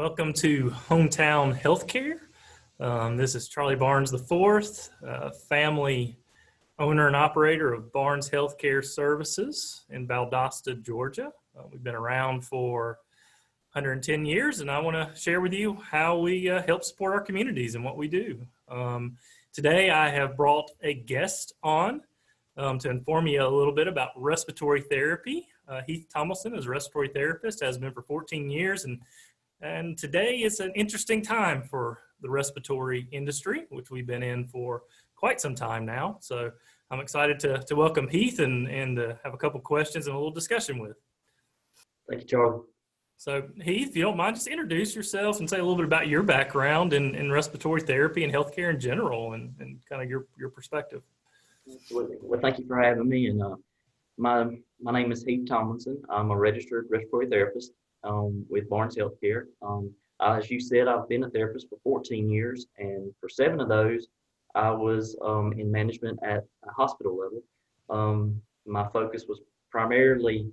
Welcome to Hometown Healthcare. This is Charlie Barnes IV, family owner and operator of Barnes Healthcare Services in Valdosta, Georgia. We've been around for 110 years, and I want to share with you how we help support our communities and what we do. Today, I have brought a guest on to inform you a little bit about respiratory therapy. Heath Tomlinson is a respiratory therapist, has been for 14 years, and today is an interesting time for the respiratory industry, which we've been in for quite some time now. So I'm excited to welcome Heath and have a couple questions and a little discussion with. Thank you, Charlie. So Heath, if you don't mind, just introduce yourself and say a little bit about your background in respiratory therapy and healthcare in general and kind of your perspective. Absolutely. Well, thank you for having me. And my name is Heath Tomlinson. I'm a registered respiratory therapist with Barnes Healthcare. As you said, I've been a therapist for 14 years, and for 7 of those, I was in management at a hospital level. My focus was primarily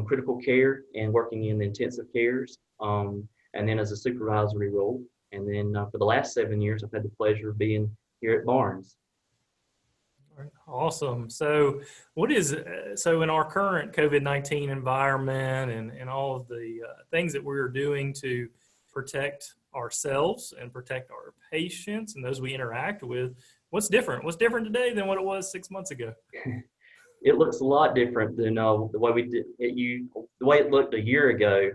critical care and working in intensive cares, and then as a supervisory role. And then for the last 7 years, I've had the pleasure of being here at Barnes. Awesome. So in our current COVID-19 environment and all of the things that we're doing to protect ourselves and protect our patients and those we interact with, what's different? What's different today than what it was 6 months ago? It looks a lot different than the way the way it looked a year ago.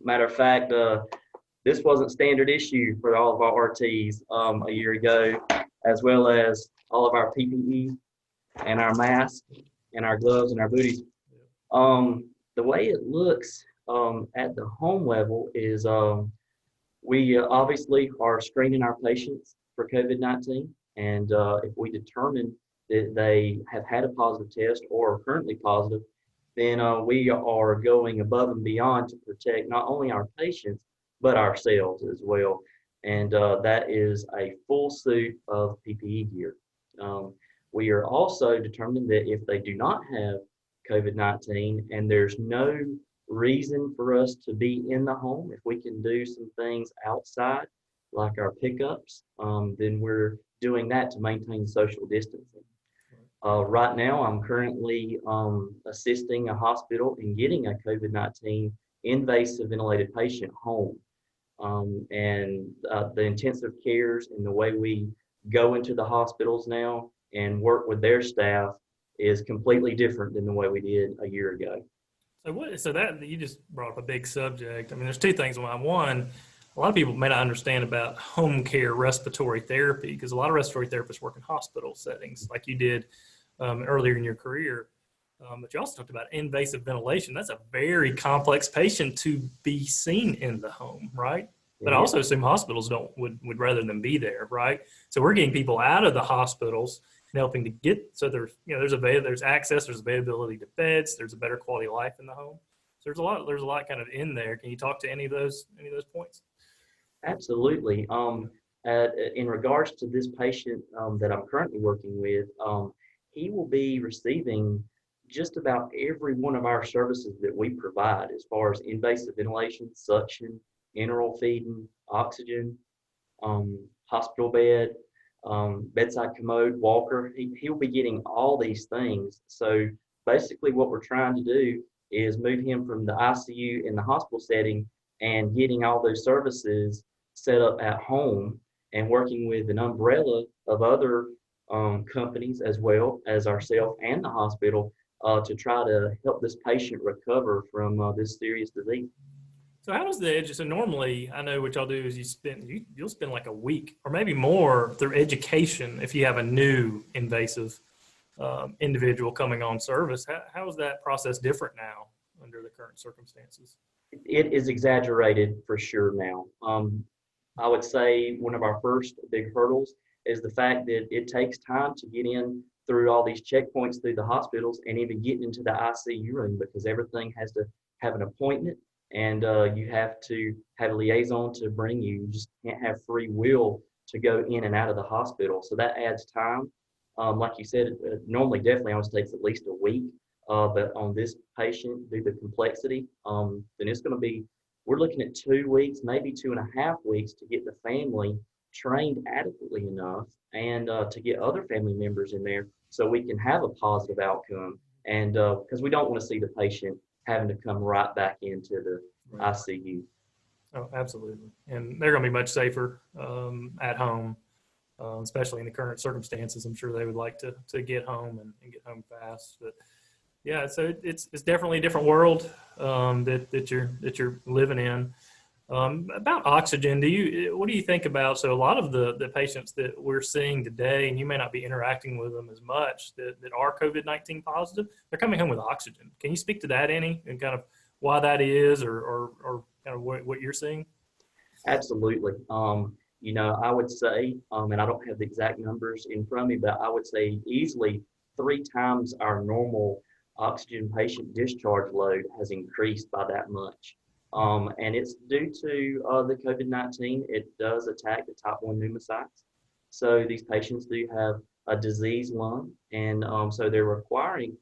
Matter of fact, this wasn't standard issue for all of our RTs a year ago, as well as all of our PPE and our masks and our gloves and our booties. The way it looks at the home level is we obviously are screening our patients for COVID-19, and if we determine that they have had a positive test or are currently positive, then we are going above and beyond to protect not only our patients, but ourselves as well. And that is a full suit of PPE gear. We are also determined that if they do not have COVID-19 and there's no reason for us to be in the home, if we can do some things outside, like our pickups, then we're doing that to maintain social distancing. Right now, I'm currently assisting a hospital in getting a COVID-19 invasive ventilated patient home. And the intensive cares and the way we go into the hospitals now and work with their staff is completely different than the way we did a year ago. So that you just brought up a big subject. I mean, there's two things. One, a lot of people may not understand about home care respiratory therapy, because a lot of respiratory therapists work in hospital settings like you did earlier in your career. But you also talked about invasive ventilation. That's a very complex patient to be seen in the home, right? But I also assume hospitals would rather than be there, right? So we're getting people out of the hospitals and helping to get, so there's access, there's availability to beds, there's a better quality of life in the home. So there's a lot kind of in there. Can you talk to any of those points? Absolutely. In regards to this patient that I'm currently working with, he will be receiving just about every one of our services that we provide, as far as invasive ventilation, suction, enteral feeding, oxygen, hospital bed, bedside commode, walker. He'll be getting all these things. So basically what we're trying to do is move him from the ICU in the hospital setting and getting all those services set up at home, and working with an umbrella of other companies as well as ourselves and the hospital to try to help this patient recover from this serious disease. So how does so normally, I know what y'all do is you'll spend like a week or maybe more through education if you have a new invasive individual coming on service. How is that process different now under the current circumstances? It is exaggerated for sure now. I would say one of our first big hurdles is the fact that it takes time to get in through all these checkpoints through the hospitals and even getting into the ICU room, because everything has to have an appointment, and you have to have a liaison to bring you. You just can't have free will to go in and out of the hospital. So that adds time. Like you said, normally definitely always takes at least a week. But on this patient, due to the complexity, then it's going to be we're looking at 2 weeks, maybe 2.5 weeks to get the family trained adequately enough and to get other family members in there so we can have a positive outcome. And because we don't want to see the patient having to come right back into the Right. ICU. Oh, absolutely. And they're going to be much safer at home, especially in the current circumstances. I'm sure they would like to get home and get home fast. But yeah, so it's definitely a different world that you're living in. About oxygen, what do you think about? So a lot of the patients that we're seeing today, and you may not be interacting with them as much, that are COVID-19 positive, they're coming home with oxygen. Can you speak to that any, and kind of why that is, or kind of what you're seeing? Absolutely. I would say, and I don't have the exact numbers in front of me, but I would say easily 3 times our normal oxygen patient discharge load has increased by that much. And it's due to the COVID-19. It does attack the type 1 pneumocytes. So these patients do have a diseased lung, and so they're requiring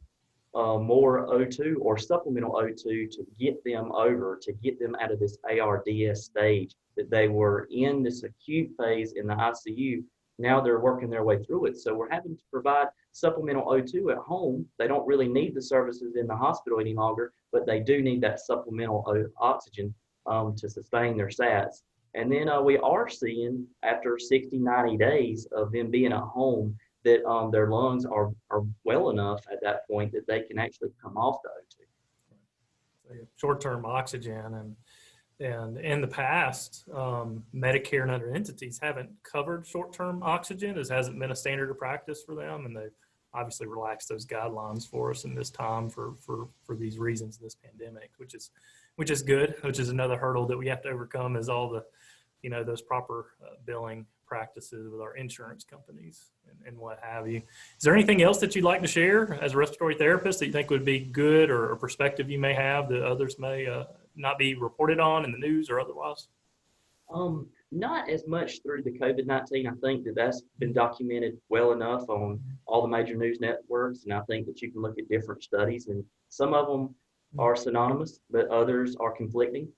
more O2 or supplemental O2 to get them out of this ARDS stage that they were in this acute phase in the ICU. Now they're working their way through it. So we're having to provide supplemental O2 at home. They don't really need the services in the hospital any longer, but they do need that supplemental oxygen to sustain their SATs. And then we are seeing after 60, 90 days of them being at home that their lungs are well enough at that point that they can actually come off the O2. So short-term oxygen, and in the past, Medicare and other entities haven't covered short-term oxygen. This hasn't been a standard of practice for them, and they've obviously relaxed those guidelines for us in this time for these reasons, this pandemic, which is good, which is another hurdle that we have to overcome, is all the, those proper billing practices with our insurance companies and what have you. Is there anything else that you'd like to share as a respiratory therapist that you think would be good, or a perspective you may have that others may not be reported on in the news or otherwise? Not as much through the COVID-19. I think that's been documented well enough on all the major news networks, and I think that you can look at different studies, and some of them are synonymous, but others are conflicting.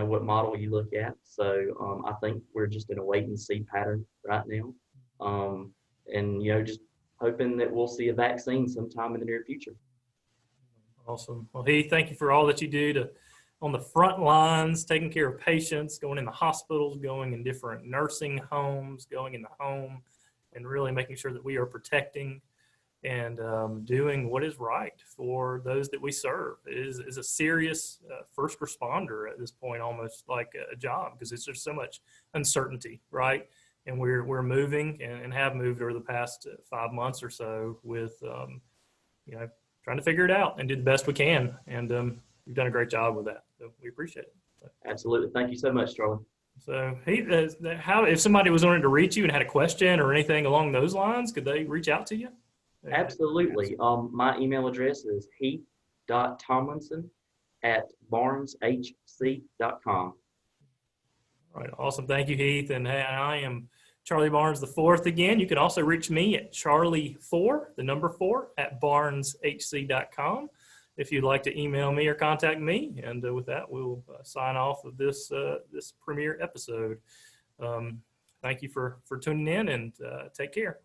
What model you look at. So I think we're just in a wait and see pattern right now, and just hoping that we'll see a vaccine sometime in the near future. Awesome. Well, Heath, thank you for all that you do on the front lines, taking care of patients, going in the hospitals, going in different nursing homes, going in the home, and really making sure that we are protecting and doing what is right for those that we serve. It is a serious first responder at this point, almost like a job, because there's just so much uncertainty, right? And we're moving and have moved over the past 5 months or so with, trying to figure it out and do the best we can. And you've done a great job with that. So we appreciate it. Absolutely. Thank you so much, Charlie. So if somebody was wanting to reach you and had a question or anything along those lines, could they reach out to you? Absolutely. My email address is heath.tomlinson@barneshc.com. All right. Awesome. Thank you, Heath. And I am Charlie Barnes the fourth again. You can also reach me at Charlie4, the number 4, @barneshc.com if you'd like to email me or contact me. And with that, we'll sign off of this premiere episode. Thank you for tuning in, and take care.